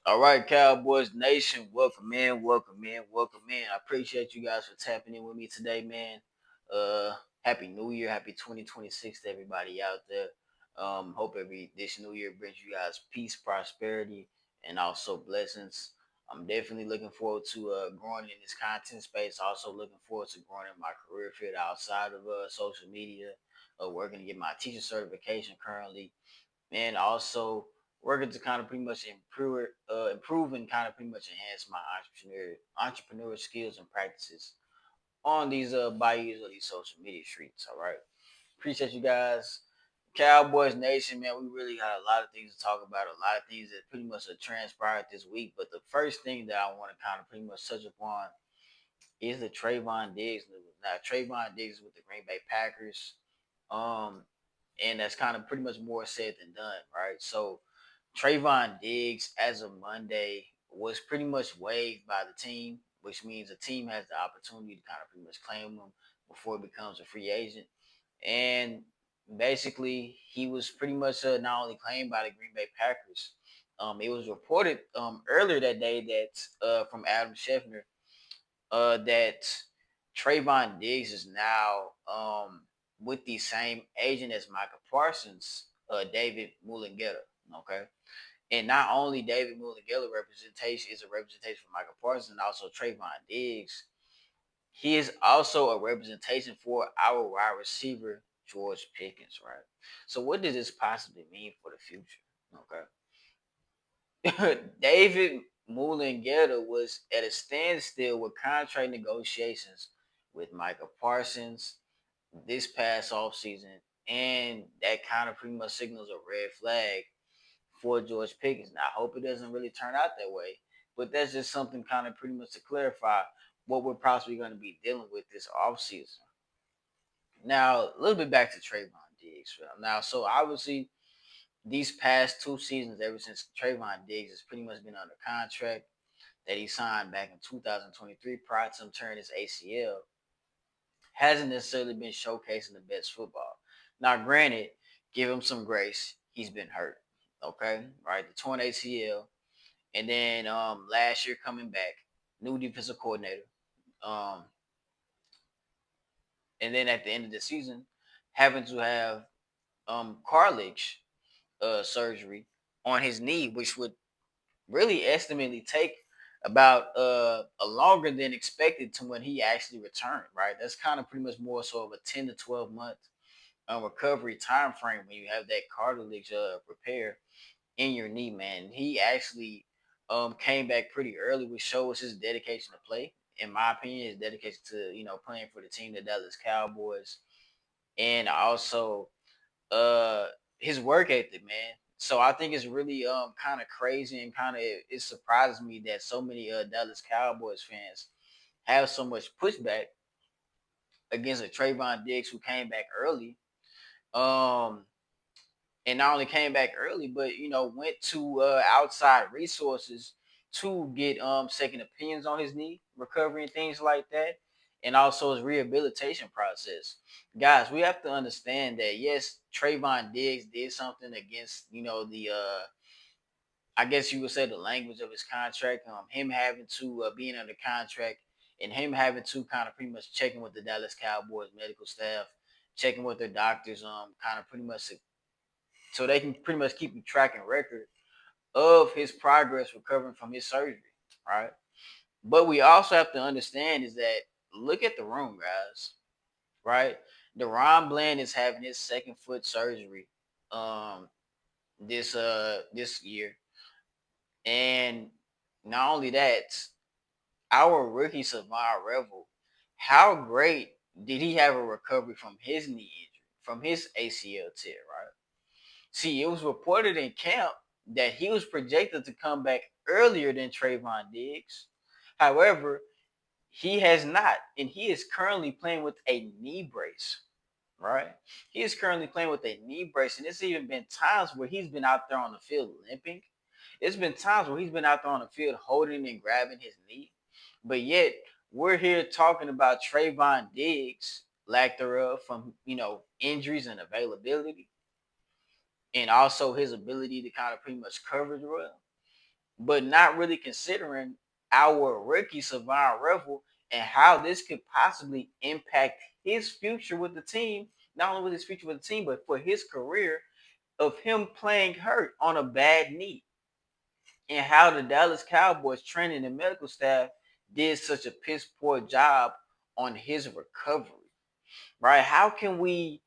All right, Cowboys Nation, welcome in, welcome in, welcome in. I appreciate you guys for tapping in with me today, man. Happy New Year, happy 2026 to everybody out there. Hope every this new year brings you guys peace, prosperity, and also blessings. I'm definitely looking forward to growing in this content space. Also looking forward to growing in my career field outside of social media. Working to get my teacher certification currently, and also working to kind of pretty much improve and kind of pretty much enhance my entrepreneur skills and practices on these bayous or these social media streets. All right, appreciate you guys. Cowboys Nation, man, we really got a lot of things to talk about, a lot of things that pretty much have transpired this week. But the first thing that I want to kind of pretty much touch upon is the Trevon Diggs news. Now, Trevon Diggs is with the Green Bay Packers. Um, and that's kind of pretty much more said than done, right? So Trayvon Diggs, as of Monday, was pretty much waived by the team, which means the team has the opportunity to kind of pretty much claim him before he becomes a free agent. And basically, he was pretty much not only claimed by the Green Bay Packers. It was reported earlier that day that from Adam Schefter that Trayvon Diggs is now with the same agent as Michael Parsons, David Mullenegger. Okay. And not only David Mullenegger representation is a representation for Michael Parsons and also Trayvon Diggs, he is also a representation for our wide receiver, George Pickens, right? So what does this possibly mean for the future? Okay. David Mullenegger was at a standstill with contract negotiations with Michael Parsons this past offseason, and that kind of pretty much signals a red flag for George Pickens. Now, I hope it doesn't really turn out that way, but that's just something kind of pretty much to clarify what we're possibly going to be dealing with this offseason. Now, a little bit back to Trayvon Diggs. Now, so obviously, these past two seasons, ever since Trayvon Diggs has pretty much been under contract that he signed back in 2023 prior to him turning his ACL, hasn't necessarily been showcasing the best football. Now, granted, give him some grace. He's been hurt. Okay, right? The torn ACL, and then last year coming back, new defensive coordinator. Um, and then at the end of the season, having to have cartilage surgery on his knee, which would really estimatedly take about a longer than expected to when he actually returned. Right, that's kind of pretty much more so of a 10 to 12 month recovery time frame when you have that cartilage repair in your knee, man. He actually came back pretty early, which shows his dedication to play. In my opinion, his dedication to playing for the team, the Dallas Cowboys, and also uh his work ethic, man. So I think it's really kind of crazy and kind of it surprises me that so many Dallas Cowboys fans have so much pushback against a Trayvon Diggs who came back early. Um, and not only came back early, but went to outside resources to get second opinions on his knee recovery and things like that, and also his rehabilitation process. Guys, we have to understand that yes, Trayvon Diggs did something against the I guess you would say the language of his contract, him having to being under contract and him having to kind of pretty much checking with the Dallas Cowboys medical staff, checking with their doctors, kind of pretty much so they can pretty much keep track and record of his progress recovering from his surgery, right? But we also have to understand is that look at the room, guys, right? Deron Bland is having his second foot surgery um this year. And not only that, our rookie Savon Revel, how great did he have a recovery from his knee injury, from his ACL tear, right? See, it was reported in camp that he was projected to come back earlier than Trayvon Diggs. However, he has not, and he is currently playing with a knee brace. Right? He is currently playing with a knee brace, and it's even been times where he's been out there on the field limping. It's been times where he's been out there on the field holding and grabbing his knee, but yet we're here talking about Trayvon Diggs lack thereof from injuries and availability, and also his ability to kind of pretty much cover the run. but not really considering our rookie Savon Revel and how this could possibly impact his future with the team. Not only with his future with the team, but for his career of him playing hurt on a bad knee, and how the Dallas Cowboys training and medical staff did such a piss poor job on his recovery. Right? How can we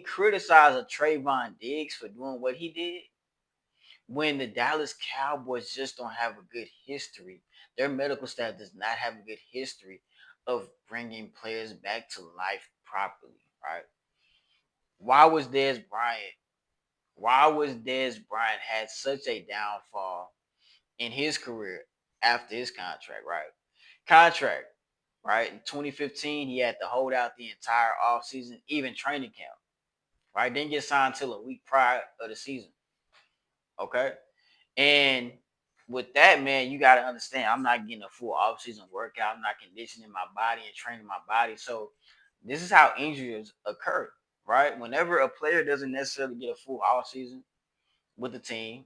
criticize a Trevon Diggs for doing what he did when the Dallas Cowboys just don't have a good history? Their medical staff does not have a good history of bringing players back to life properly, right? Why was Dez Bryant? Why was Dez Bryant had such a downfall in his career after his contract, right? Contract, right? In 2015, he had to hold out the entire offseason, even training camp, right? Didn't get signed till a week prior of the season, okay? And with that, man, you got to understand, I'm not getting a full offseason workout. I'm not conditioning my body and training my body. So this is how injuries occur, right? Whenever a player doesn't necessarily get a full offseason with the team,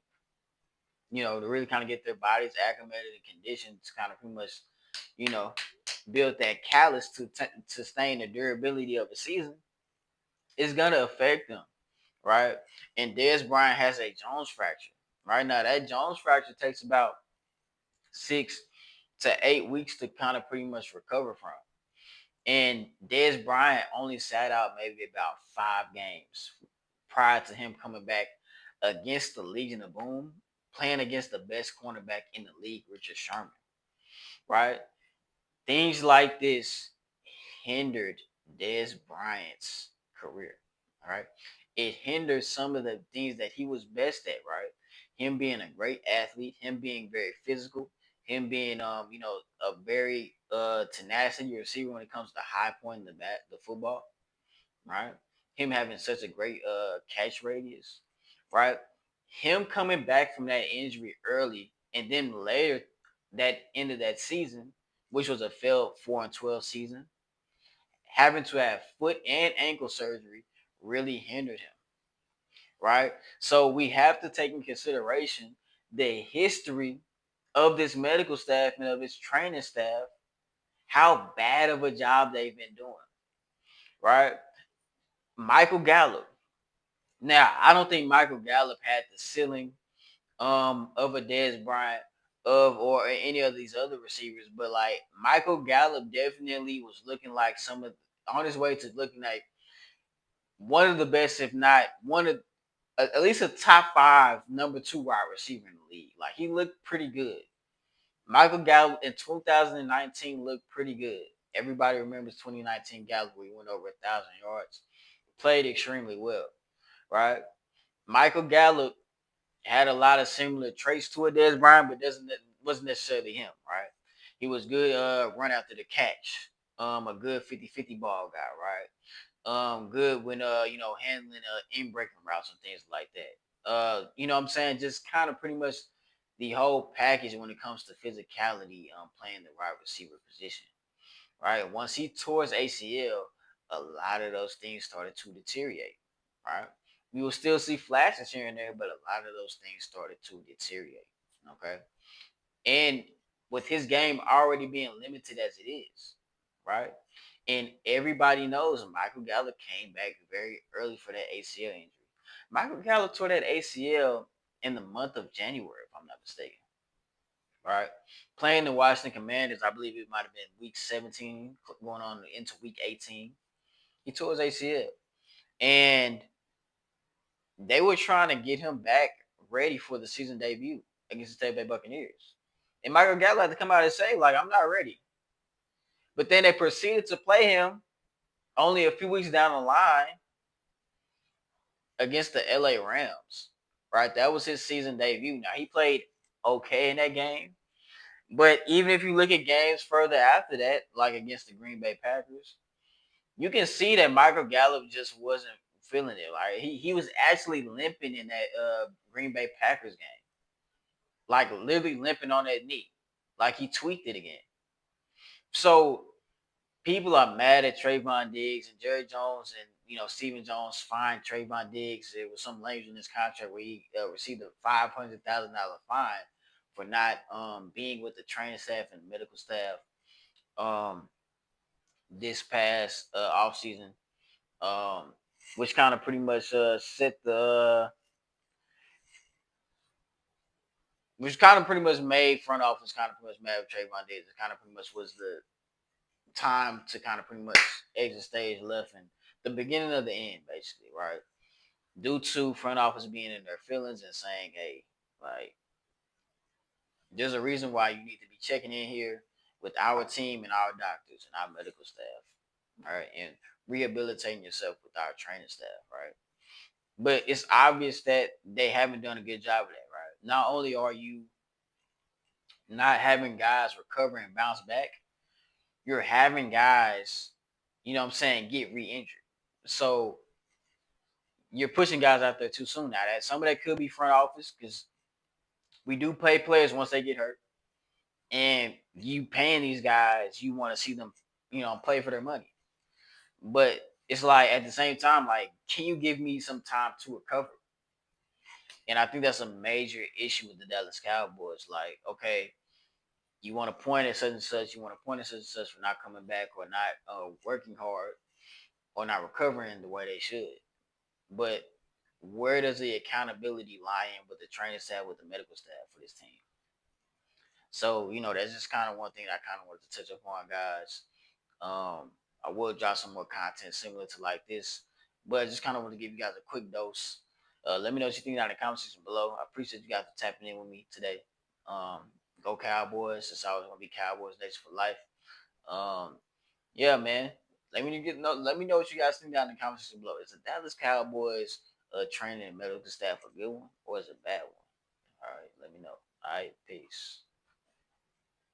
to really kind of get their bodies acclimated and conditioned to kind of pretty much, you know, build that callus to sustain the durability of the season, it's gonna affect them, right? And Dez Bryant has a Jones fracture. Right now, that Jones fracture takes about 6 to 8 weeks to kind of pretty much recover from. And Dez Bryant only sat out maybe about 5 games prior to him coming back against the Legion of Boom, playing against the best cornerback in the league, Richard Sherman. Right? Things like this hindered Dez Bryant's career. All right. It hindered some of the things that he was best at, right? Him being a great athlete, him being very physical, him being a very tenacity receiver when it comes to high point in the football, right? Him having such a great catch radius, right? Him coming back from that injury early and then later that end of that season, which was a failed 4-12 season, having to have foot and ankle surgery really hindered him, right? So we have to take in consideration the history of this medical staff and of its training staff, how bad of a job they've been doing, right? Michael Gallup. Now, I don't think Michael Gallup had the ceiling of a Dez Bryant of or any of these other receivers, but like Michael Gallup definitely was looking like on his way to looking like one of the best, if not one of at least a top five number two wide receiver in the league. Like he looked pretty good. Michael Gallup in 2019 looked pretty good. Everybody remembers 2019 Gallup where he went over 1,000 yards, played extremely well, right? Michael Gallup had a lot of similar traits to a Dez Bryant, but wasn't necessarily him, right? He was good run after the catch, a good 50-50 ball guy, right? Good when handling in breaking routes and things like that. You know what I'm saying? Just kind of pretty much the whole package when it comes to physicality, playing the wide receiver position. Right? Once he tore his ACL, a lot of those things started to deteriorate. Right? We will still see flashes here and there, but a lot of those things started to deteriorate. Okay. And with his game already being limited as it is, right? And everybody knows Michael Gallup came back very early for that ACL injury. Michael Gallup tore that ACL in the month of January, if I'm not mistaken. Right? Playing the Washington Commanders, I believe it might have been week 17, going on into week 18. He tore his ACL. And they were trying to get him back ready for the season debut against the Tampa Bay Buccaneers. And Michael Gallup had to come out and say, like, I'm not ready. But then they proceeded to play him only a few weeks down the line against the LA Rams. Right? That was his season debut. Now he played okay in that game. But even if you look at games further after that, like against the Green Bay Packers, you can see that Michael Gallup just wasn't feeling it. Like he was actually limping in that Green Bay Packers game. Like literally limping on that knee. Like he tweaked it again. So people are mad at Trevon Diggs and Jerry Jones and Stephen Jones fined Trevon Diggs. It was some language in his contract where he received a $500,000 fine for not being with the training staff and medical staff um this past off season, um, which kind of pretty much set the which kind of pretty much made front office kind of pretty much mad with Trayvon Diggs. It kind of pretty much was the time to kind of pretty much exit stage left and the beginning of the end, basically, right? Due to front office being in their feelings and saying, hey, like, there's a reason why you need to be checking in here with our team and our doctors and our medical staff, right? And rehabilitating yourself with our training staff, right? But it's obvious that they haven't done a good job of that, right? Not only are you not having guys recover and bounce back, you're having guys, you know what I'm saying, get re-injured. So you're pushing guys out there too soon now. That some of that could be front office because we do pay players once they get hurt. And you paying these guys, you want to see them, play for their money. But it's like at the same time, like, can you give me some time to recover? And I think that's a major issue with the Dallas Cowboys. Like, okay, you want to point at such and such, you want to point at such and such for not coming back or not working hard or not recovering the way they should. But where does the accountability lie in with the training staff, with the medical staff for this team? So, that's just kind of one thing I kind of wanted to touch upon, guys. I will drop some more content similar to like this, but I just kind of want to give you guys a quick dose. Let me know what you think down in the comment section below. I appreciate you guys for tapping in with me today. Um, Go Cowboys! It's always gonna be Cowboys Nation for life. Um, yeah, man. Let me know what you guys think down in the comment section below. Is the Dallas Cowboys training and medical staff a good one or is it a bad one? All right, let me know. All right, peace.